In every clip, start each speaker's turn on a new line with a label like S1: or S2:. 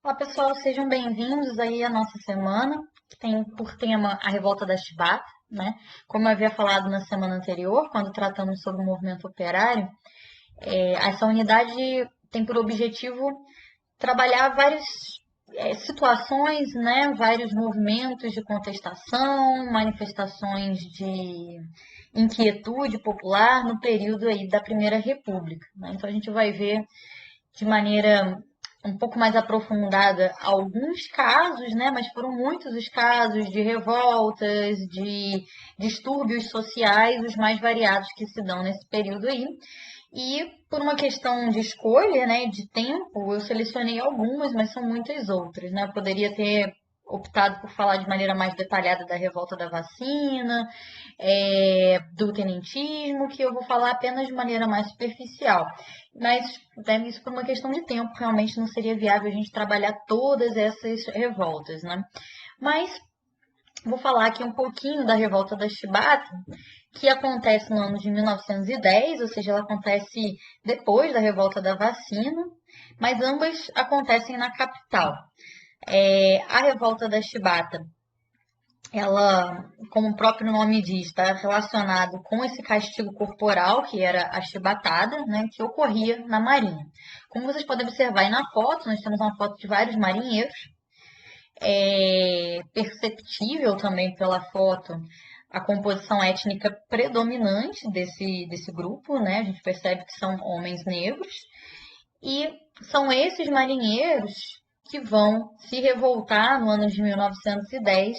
S1: Olá pessoal, sejam bem-vindos aí à nossa semana, que tem por tema a revolta da Chibata, né? Como eu havia falado na semana anterior, quando tratamos sobre o movimento operário, essa unidade tem por objetivo trabalhar várias situações, né? Vários movimentos de contestação, manifestações de inquietude popular no período aí da Primeira República, né? Então a gente vai ver de maneira um pouco mais aprofundada alguns casos, né? Mas foram muitos os casos de revoltas, de distúrbios sociais, os mais variados que se dão nesse período aí. E por uma questão de escolha, né, de tempo, eu selecionei algumas, mas são muitas outras, né? Eu poderia ter optado por falar de maneira mais detalhada da revolta da vacina, do tenentismo, que eu vou falar apenas de maneira mais superficial. Mas isso por uma questão de tempo, realmente não seria viável a gente trabalhar todas essas revoltas, né? Mas vou falar aqui um pouquinho da revolta da Chibata, que acontece no ano de 1910, ou seja, ela acontece depois da revolta da vacina, mas ambas acontecem na capital. A revolta da Chibata, ela, como o próprio nome diz, está relacionado com esse castigo corporal, que era a chibatada, né, que ocorria na Marinha. Como vocês podem observar aí na foto, nós temos uma foto de vários marinheiros. É perceptível também pela foto a composição étnica predominante desse grupo, né? A gente percebe que são homens negros. E são esses marinheiros que vão se revoltar no ano de 1910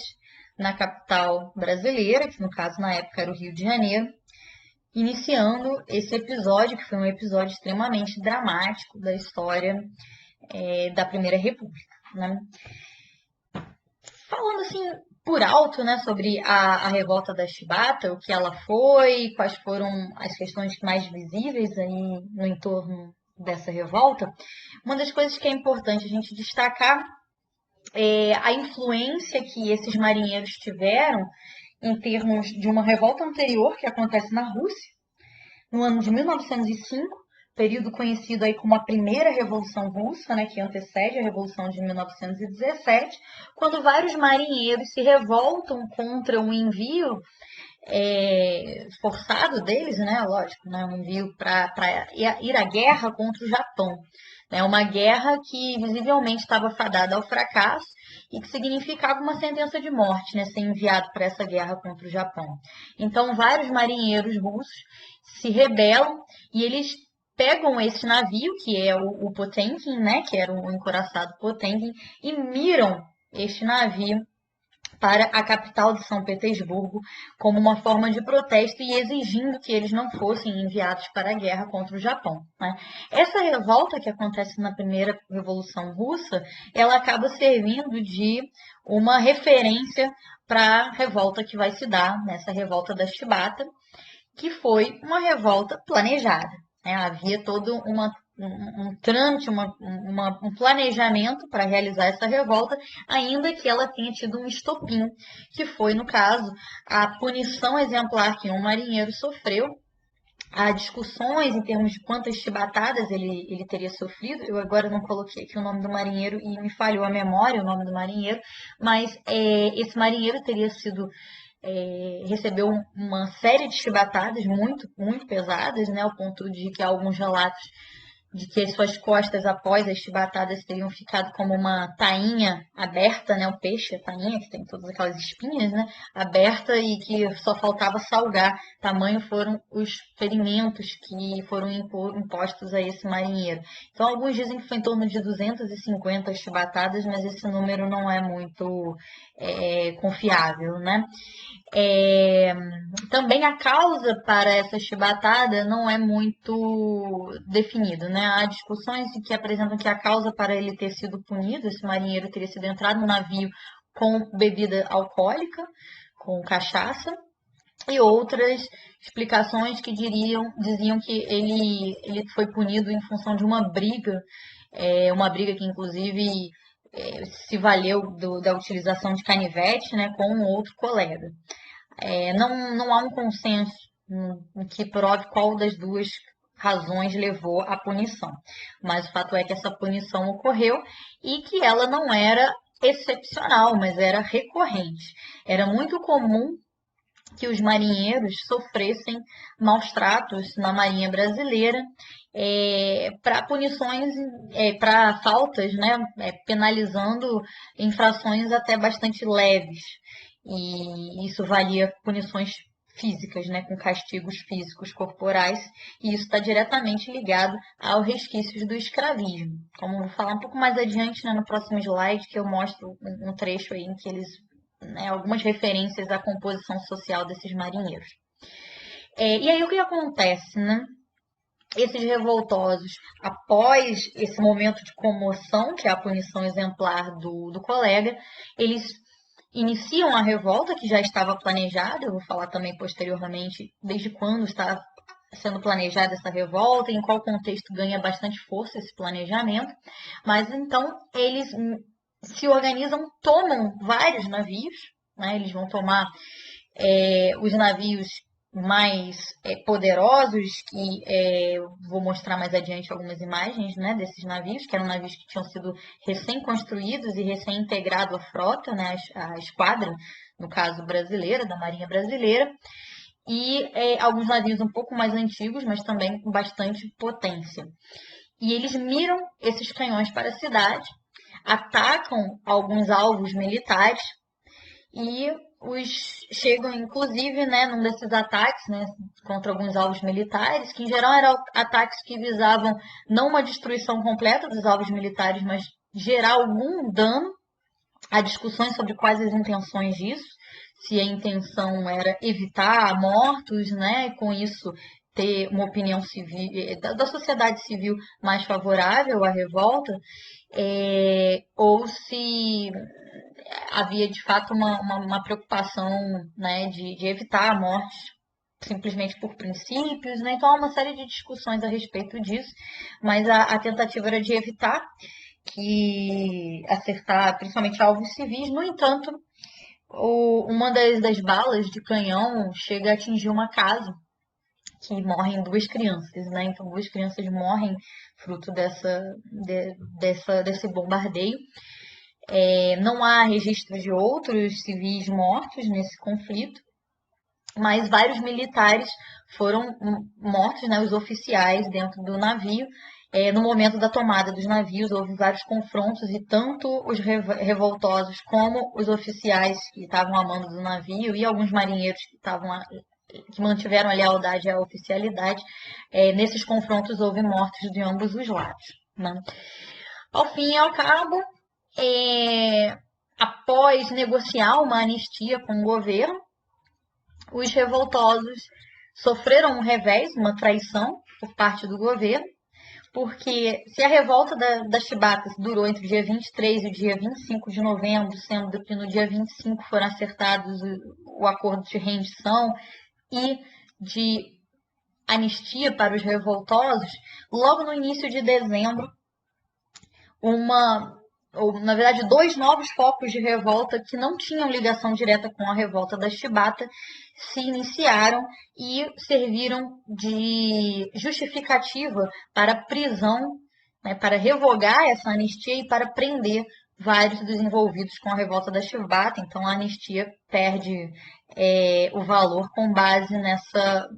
S1: na capital brasileira, que no caso na época era o Rio de Janeiro, iniciando esse episódio, que foi um episódio extremamente dramático da história da Primeira República. Né? Falando assim por alto, né, sobre a revolta da Chibata, o que ela foi, quais foram as questões mais visíveis aí no entorno dessa revolta, uma das coisas que é importante a gente destacar é a influência que esses marinheiros tiveram em termos de uma revolta anterior que acontece na Rússia, no ano de 1905, período conhecido aí como a Primeira Revolução Russa, né, que antecede a Revolução de 1917, quando vários marinheiros se revoltam contra o envio forçado deles, né, lógico, né, um envio para ir à guerra contra o Japão. Né, uma guerra que visivelmente estava fadada ao fracasso e que significava uma sentença de morte, né, ser enviado para essa guerra contra o Japão. Então, vários marinheiros russos se rebelam e eles pegam esse navio, que é o Potemkin, né, que era o encoraçado Potemkin, e miram este navio para a capital de São Petersburgo como uma forma de protesto e exigindo que eles não fossem enviados para a guerra contra o Japão. Né? Essa revolta que acontece na primeira Revolução Russa, ela acaba servindo de uma referência para a revolta que vai se dar nessa revolta da Chibata, que foi uma revolta planejada. Né? Havia todo um trâmite, um planejamento para realizar essa revolta, ainda que ela tenha tido um estopim, que foi, no caso, a punição exemplar que um marinheiro sofreu. Há discussões em termos de quantas chibatadas ele teria sofrido. Eu agora não coloquei aqui o nome do marinheiro e me falhou a memória o nome do marinheiro, mas esse marinheiro teria sido recebeu uma série de chibatadas muito, muito pesadas, né, ao ponto de que há alguns relatos de que as suas costas após as chibatadas teriam ficado como uma tainha aberta, né, o peixe, a tainha, que tem todas aquelas espinhas, né, aberta e que só faltava salgar. Tamanho foram os ferimentos que foram impostos a esse marinheiro. Então, alguns dizem que foi em torno de 250 chibatadas, mas esse número não é muito confiável, né? É, também a causa para essa chibatada não é muito definida, né? Há discussões que apresentam que a causa para ele ter sido punido, esse marinheiro teria sido entrado no navio com bebida alcoólica, com cachaça, e outras explicações que diziam que ele foi punido em função de uma briga que inclusive se valeu da utilização de canivete, né, com um outro colega. Não há um consenso que prove qual das duas razões levou à punição. Mas o fato é que essa punição ocorreu e que ela não era excepcional, mas era recorrente. Era muito comum que os marinheiros sofressem maus tratos na Marinha Brasileira para punições, para faltas, né, penalizando infrações até bastante leves. E isso valia punições físicas, né, com castigos físicos corporais, e isso está diretamente ligado aos resquícios do escravismo. Como eu vou falar um pouco mais adiante, né, no próximo slide, que eu mostro um trecho aí em que eles, né, algumas referências à composição social desses marinheiros. E aí o que acontece, né? Esses revoltosos, após esse momento de comoção, que é a punição exemplar do colega, eles iniciam a revolta, que já estava planejada. Eu vou falar também posteriormente desde quando está sendo planejada essa revolta, em qual contexto ganha bastante força esse planejamento. Mas então eles se organizam, tomam vários navios, né? Eles vão tomar os navios mais poderosos, que vou mostrar mais adiante algumas imagens, né, desses navios, que eram navios que tinham sido recém-construídos e recém-integrado à frota, né, a esquadra, no caso brasileira, da Marinha Brasileira, e alguns navios um pouco mais antigos, mas também com bastante potência. E eles miram esses canhões para a cidade, atacam alguns alvos militares e chegam, inclusive, né, num desses ataques, né, contra alguns alvos militares, que em geral eram ataques que visavam não uma destruição completa dos alvos militares, mas gerar algum dano. Há discussões sobre quais as intenções disso, se a intenção era evitar mortos, né, e com isso ter uma opinião civil, da sociedade civil mais favorável à revolta, ou se havia de fato uma preocupação, né, de evitar a morte simplesmente por princípios, né? Então há uma série de discussões a respeito disso, mas a tentativa era de evitar que acertar principalmente alvos civis. No entanto, uma das balas de canhão chega a atingir uma casa, que morrem duas crianças, né? Então duas crianças morrem fruto desse bombardeio. Não há registro de outros civis mortos nesse conflito, mas vários militares foram mortos, né, os oficiais dentro do navio. No momento da tomada dos navios, houve vários confrontos e tanto os revoltosos como os oficiais que estavam a mando do navio e alguns marinheiros que mantiveram a lealdade à oficialidade, nesses confrontos houve mortes de ambos os lados, né? Ao fim e ao cabo, após negociar uma anistia com o governo, os revoltosos sofreram um revés, uma traição por parte do governo, porque se a revolta das chibatas durou entre o dia 23 e o dia 25 de novembro, sendo que no dia 25 foram acertados o acordo de rendição e de anistia para os revoltosos, logo no início de dezembro, na verdade, dois novos focos de revolta que não tinham ligação direta com a revolta da Chibata se iniciaram e serviram de justificativa para a prisão, né, para revogar essa anistia e para prender vários dos envolvidos com a revolta da Chibata. Então, a anistia perde o valor com base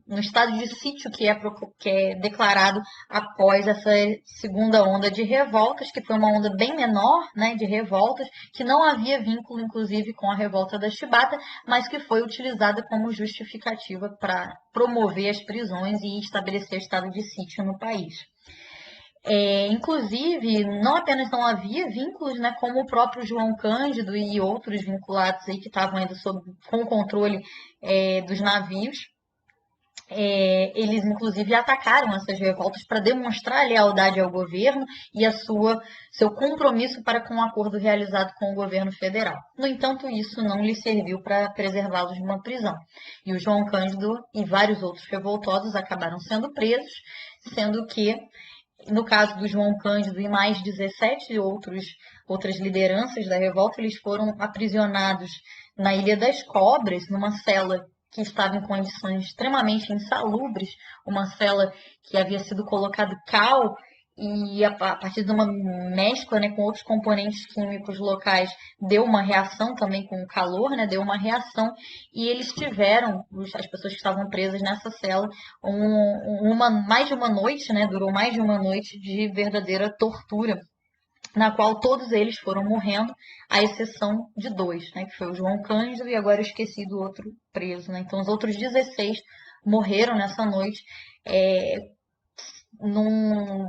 S1: no estado de sítio que é declarado após essa segunda onda de revoltas, que foi uma onda bem menor, né, de revoltas, que não havia vínculo, inclusive, com a revolta da Chibata, mas que foi utilizada como justificativa para promover as prisões e estabelecer estado de sítio no país. Inclusive, não apenas não havia vínculos, né, como o próprio João Cândido e outros vinculados aí que estavam ainda com o controle dos navios, eles inclusive atacaram essas revoltas para demonstrar a lealdade ao governo e seu compromisso para com o acordo realizado com o governo federal. No entanto, isso não lhe serviu para preservá-los de uma prisão. E o João Cândido e vários outros revoltosos acabaram sendo presos, sendo que no caso do João Cândido e mais 17 outras lideranças da revolta, eles foram aprisionados na Ilha das Cobras, numa cela que estava em condições extremamente insalubres, uma cela que havia sido colocado cal e a partir de uma mescla, né, com outros componentes químicos locais, deu uma reação também com o calor, né, deu uma reação e eles tiveram, as pessoas que estavam presas nessa cela, mais de uma noite, né, durou mais de uma noite de verdadeira tortura, na qual todos eles foram morrendo, à exceção de dois, né, que foi o João Cândido e agora eu esqueci do outro preso. Né? Então, os outros 16 morreram nessa noite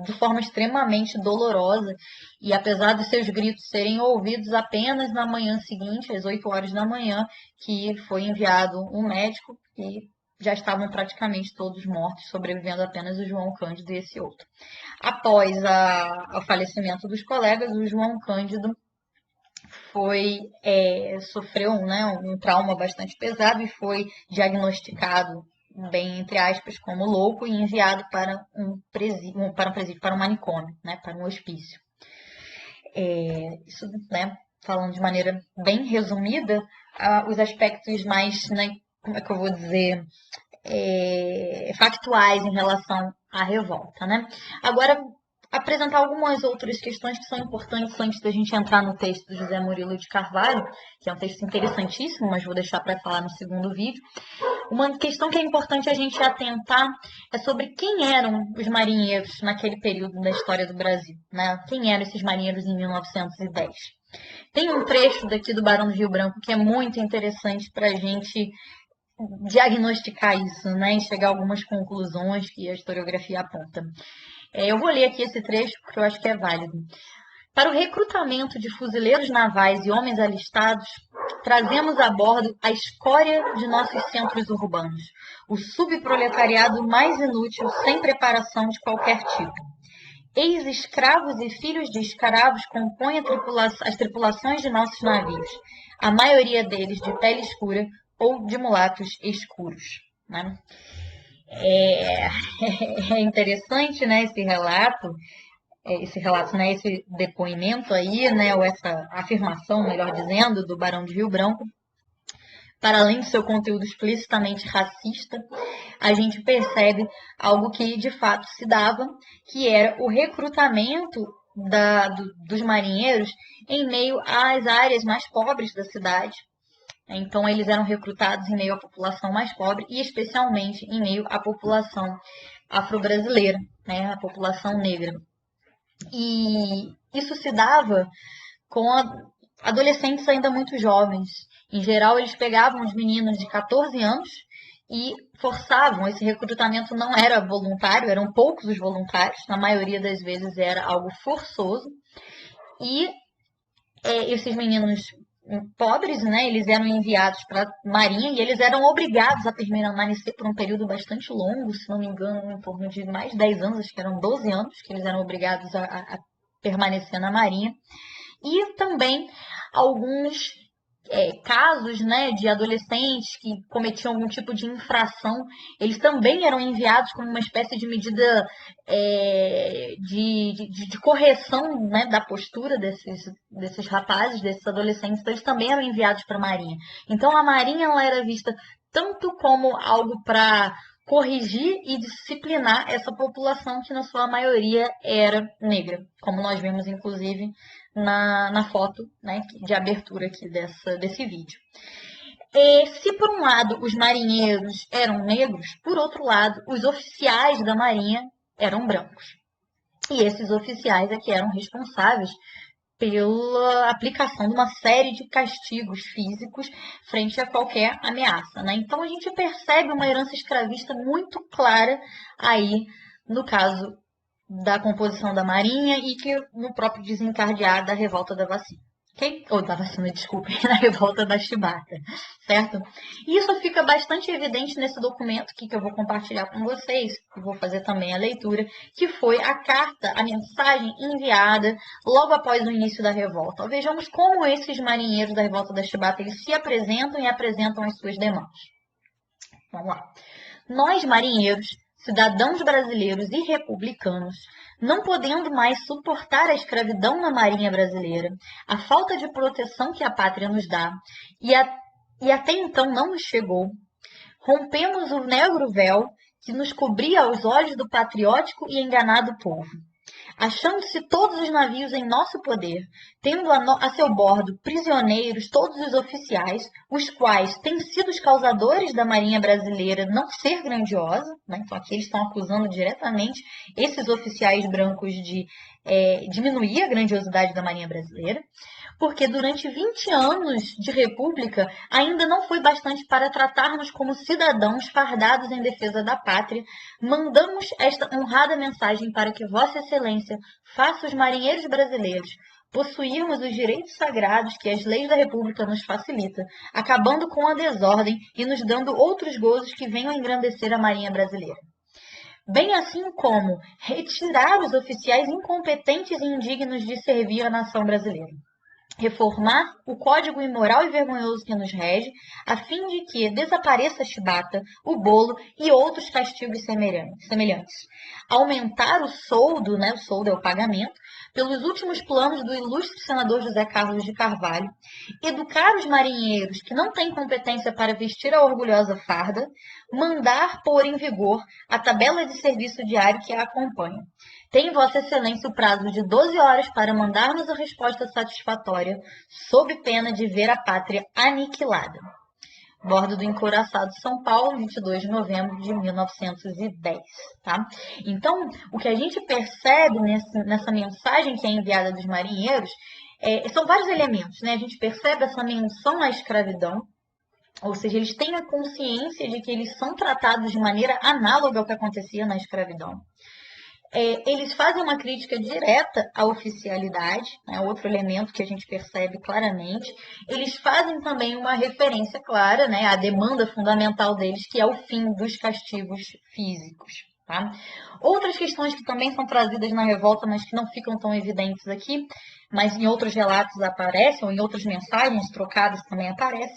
S1: de forma extremamente dolorosa. E apesar dos seus gritos serem ouvidos apenas na manhã seguinte, às 8 horas da manhã, que foi enviado um médico e já estavam praticamente todos mortos, sobrevivendo apenas o João Cândido e esse outro. Após o falecimento dos colegas, o João Cândido sofreu, né, um trauma bastante pesado e foi diagnosticado, bem entre aspas, como louco e enviado para um manicômio, né, para um hospício. Isso, né, falando de maneira bem resumida, os aspectos mais, né, como é que eu vou dizer, factuais em relação à revolta, né? Agora, apresentar algumas outras questões que são importantes antes da gente entrar no texto do José Murilo de Carvalho, que é um texto interessantíssimo, mas vou deixar para falar no segundo vídeo. Uma questão que é importante a gente atentar é sobre quem eram os marinheiros naquele período da história do Brasil, né? Quem eram esses marinheiros em 1910? Tem um trecho daqui do Barão do Rio Branco que é muito interessante para a gente diagnosticar isso, né, e chegar a algumas conclusões que a historiografia aponta. Eu vou ler aqui esse trecho porque eu acho que é válido. Para o recrutamento de fuzileiros navais e homens alistados, trazemos a bordo a escória de nossos centros urbanos, o subproletariado mais inútil, sem preparação de qualquer tipo. Ex-escravos e filhos de escravos compõem as tripulações de nossos navios, a maioria deles de pele escura ou de mulatos escuros. Né? É interessante, né, esse relato, né, esse depoimento aí, né, ou essa afirmação, melhor dizendo, do Barão de Rio Branco. Para além do seu conteúdo explicitamente racista, a gente percebe algo que de fato se dava, que era o recrutamento dos marinheiros em meio às áreas mais pobres da cidade. Então, eles eram recrutados em meio à população mais pobre e especialmente em meio à população afro-brasileira, né, a população negra. E isso se dava com adolescentes ainda muito jovens. Em geral, eles pegavam os meninos de 14 anos e forçavam. Esse recrutamento não era voluntário, eram poucos os voluntários, na maioria das vezes era algo forçoso. E esses meninos pobres, né, eles eram enviados para a Marinha e eles eram obrigados a permanecer por um período bastante longo, se não me engano, em torno de mais de 10 anos, acho que eram 12 anos que eles eram obrigados a permanecer na Marinha. E também alguns casos, né, de adolescentes que cometiam algum tipo de infração, eles também eram enviados como uma espécie de medida de correção, né, da postura desses rapazes, desses adolescentes, então eles também eram enviados para a Marinha. Então a Marinha ela era vista tanto como algo para corrigir e disciplinar essa população que na sua maioria era negra, como nós vemos inclusive na foto, né, de abertura aqui desse vídeo. Se por um lado os marinheiros eram negros, por outro lado os oficiais da Marinha eram brancos. E esses oficiais é que eram responsáveis pela aplicação de uma série de castigos físicos frente a qualquer ameaça. Né? Então a gente percebe uma herança escravista muito clara aí no caso da composição da Marinha e que no próprio desencadear da revolta da vacina. Okay? Ou da vacina, desculpe, na revolta da chibata, certo? E isso fica bastante evidente nesse documento que eu vou compartilhar com vocês, e vou fazer também a leitura, que foi a carta, a mensagem enviada logo após o início da revolta. Vejamos como esses marinheiros da revolta da chibata eles se apresentam e apresentam as suas demandas. Vamos lá. Nós, marinheiros, cidadãos brasileiros e republicanos, não podendo mais suportar a escravidão na Marinha brasileira, a falta de proteção que a pátria nos dá e até então não nos chegou, rompemos o negro véu que nos cobria os olhos do patriótico e enganado povo. Achando-se todos os navios em nosso poder, tendo a seu bordo prisioneiros todos os oficiais, os quais têm sido os causadores da Marinha Brasileira não ser grandiosa, né? Então aqui eles estão acusando diretamente esses oficiais brancos de diminuir a grandiosidade da Marinha Brasileira, porque durante 20 anos de república ainda não foi bastante para tratar-nos como cidadãos fardados em defesa da pátria. Mandamos esta honrada mensagem para que Vossa Excelência faça os marinheiros brasileiros possuirmos os direitos sagrados que as leis da República nos facilitam, acabando com a desordem e nos dando outros gozos que venham engrandecer a Marinha Brasileira. Bem assim como retirar os oficiais incompetentes e indignos de servir a nação brasileira. Reformar o código imoral e vergonhoso que nos rege, a fim de que desapareça a chibata, o bolo e outros castigos semelhantes. Aumentar o soldo, né, o soldo é o pagamento, pelos últimos planos do ilustre senador José Carlos de Carvalho, educar os marinheiros que não têm competência para vestir a orgulhosa farda, mandar pôr em vigor a tabela de serviço diário que a acompanha. Tem Vossa Excelência o prazo de 12 horas para mandar-nos a resposta satisfatória, sob pena de ver a pátria aniquilada. Bordo do Encouraçado, São Paulo, 22 de novembro de 1910. Tá? Então, o que a gente percebe nessa mensagem que é enviada dos marinheiros são vários elementos. Né? A gente percebe essa menção à escravidão, ou seja, eles têm a consciência de que eles são tratados de maneira análoga ao que acontecia na escravidão. Eles fazem uma crítica direta à oficialidade, né, outro elemento que a gente percebe claramente. Eles fazem também uma referência clara, né, à demanda fundamental deles, que é o fim dos castigos físicos. Tá? Outras questões que também são trazidas na revolta, mas que não ficam tão evidentes aqui, mas em outros relatos aparecem, ou em outras mensagens trocadas também aparecem,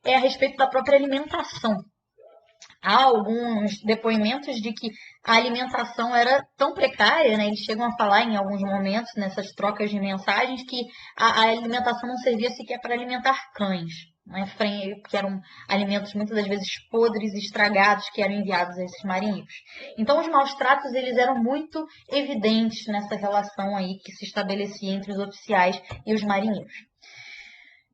S1: é a respeito da própria alimentação. Há alguns depoimentos de que a alimentação era tão precária, né? Eles chegam a falar em alguns momentos, nessas trocas de mensagens, que a alimentação não servia sequer para alimentar cães, né? Que eram alimentos muitas das vezes podres e estragados que eram enviados a esses marinheiros. Então, os maus tratos eles eram muito evidentes nessa relação aí que se estabelecia entre os oficiais e os marinheiros.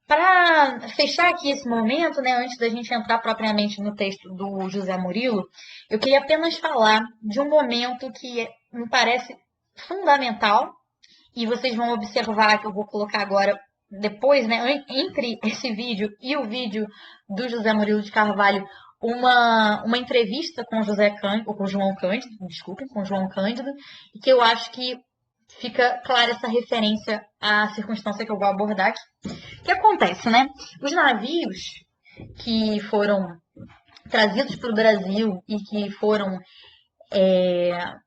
S1: Para fechar aqui esse momento, né, antes da gente entrar propriamente no texto do José Murilo, eu queria apenas falar de um momento que me parece fundamental, e vocês vão observar que eu vou colocar agora, depois, né, entre esse vídeo e o vídeo do José Murilo de Carvalho, uma entrevista com com João Cândido, e que eu acho que fica clara essa referência à circunstância que eu vou abordar aqui. O que acontece, né? Os navios que foram trazidos para o Brasil e que foram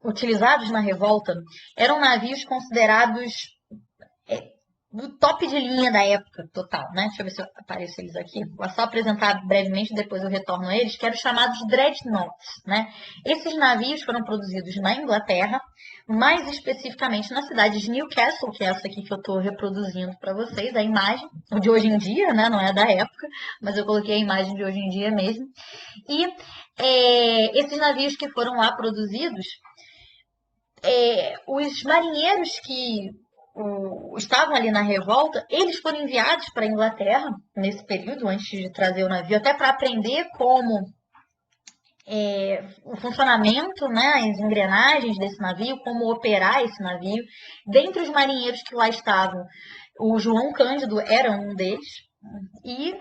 S1: utilizados na revolta eram navios considerados do top de linha da época total, né? Deixa eu ver se eu apareço eles aqui. Vou só apresentar brevemente, depois eu retorno a eles, que eram chamados dreadnoughts, né? Esses navios foram produzidos na Inglaterra, mais especificamente na cidade de Newcastle, que é essa aqui que eu estou reproduzindo para vocês, a imagem de hoje em dia, né? Não é da época, mas eu coloquei a imagem de hoje em dia mesmo. E esses navios que foram lá produzidos, os marinheiros que estavam ali na revolta, eles foram enviados para a Inglaterra nesse período, antes de trazer o navio, até para aprender como o funcionamento, né, as engrenagens desse navio, como operar esse navio. Dentre os marinheiros que lá estavam, o João Cândido era um deles, e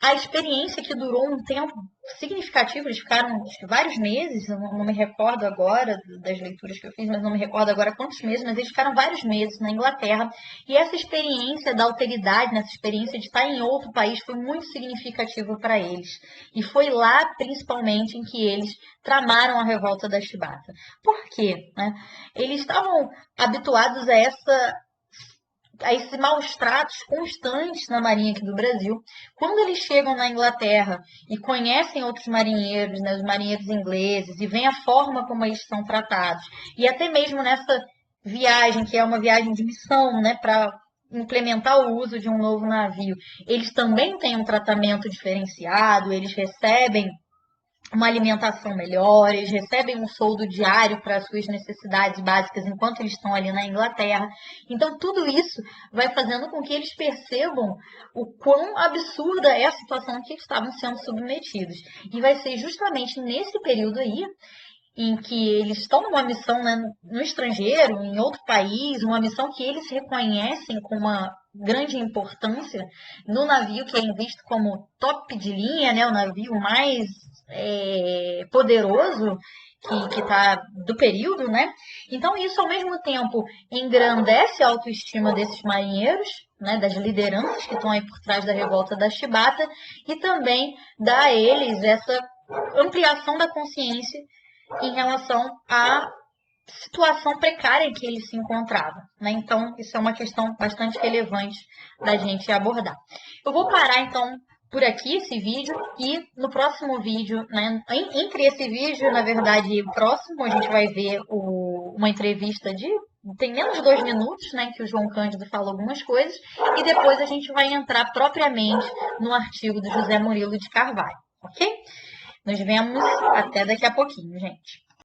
S1: a experiência que durou um tempo significativo, eles ficaram vários meses, não me recordo agora das leituras que eu fiz, mas não me recordo agora quantos meses, mas eles ficaram vários meses na Inglaterra, e essa experiência da alteridade, essa experiência de estar em outro país foi muito significativa para eles, e foi lá principalmente em que eles tramaram a revolta da Chibata. Por quê? Né? Eles estavam habituados a esses maus tratos constantes na marinha aqui do Brasil. Quando eles chegam na Inglaterra e conhecem outros marinheiros, né, os marinheiros ingleses, e veem a forma como eles são tratados, e até mesmo nessa viagem, que é uma viagem de missão, né, para implementar o uso de um novo navio, eles também têm um tratamento diferenciado, eles recebem uma alimentação melhor, eles recebem um soldo diário para as suas necessidades básicas enquanto eles estão ali na Inglaterra. Então, tudo isso vai fazendo com que eles percebam o quão absurda é a situação que eles estavam sendo submetidos. E vai ser justamente nesse período aí em que eles estão numa missão, né, no estrangeiro, em outro país, uma missão que eles reconhecem com uma grande importância, no navio que é visto como top de linha, né, o navio mais poderoso que está do período, né? Então isso ao mesmo tempo engrandece a autoestima desses marinheiros, né, das lideranças que estão aí por trás da revolta da Chibata, e também dá a eles essa ampliação da consciência em relação à situação precária em que ele se encontrava, né? Então, isso é uma questão bastante relevante da gente abordar. Eu vou parar, então, por aqui esse vídeo e no próximo vídeo, né, entre esse vídeo, na verdade, e o próximo, a gente vai ver uma entrevista tem menos de 2 minutos, né, que o João Cândido fala algumas coisas, e depois a gente vai entrar propriamente no artigo do José Murilo de Carvalho, ok? Nos vemos até daqui a pouquinho, gente.